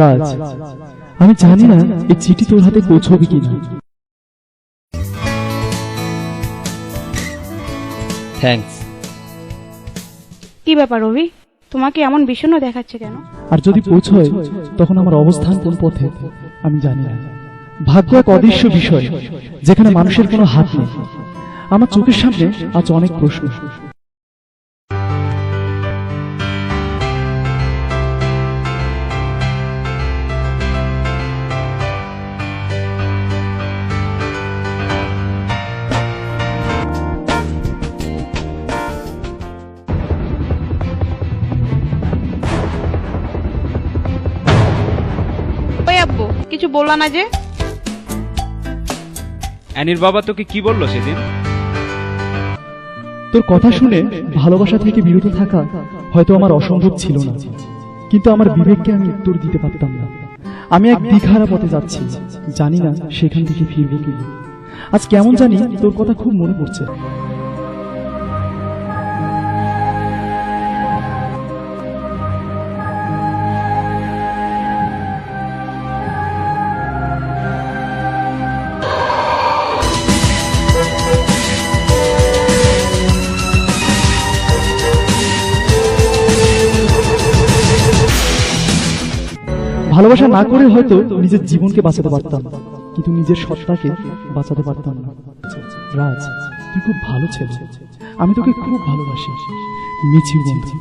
রাজ, আমি জানি না এই চিঠি তোর হাতে পৌঁছবে কিনা। থ্যাঙ্কস। কি ব্যাপার রবি, তোমাকে এমন বিষণ্ণ দেখাচ্ছে কেন? আর যদি পৌঁছয় তখন আমার অবস্থান কোন পথে আমি জানি না। ভাগ্য এক অদৃশ্য বিষয় যেখানে মানুষের কোনো হাত নেই। আমার চোখের সামনে আজ অনেক প্রশ্ন। ওই আব্বু, কিছু বললা না যে? অ্যানির বাবা তোকে কি বললো সেদিন? তোর কথা শুনে ভালোবাসা থেকে বিরত থাকা হয়তো আমার অসম্ভব ছিল না, কিন্তু আমার বিবেককে আমি উত্তর দিতে পারতাম না। আমি এক দিঘারা পথে যাচ্ছি, জানি না সেখান থেকে ফিরবো কি। আজ কেমন জানি তোর কথা খুব মনে পড়ছে। ভালোবাসা না করে হয়তো নিজের জীবনকে বাঁচাতে পারতাম, কিন্তু নিজের সত্তাকে বাঁচাতে পারতাম না। রাজ, তুই খুব ভালো ছেলে, আমি তোকে খুব ভালোবাসি। মিছি বন্ধু।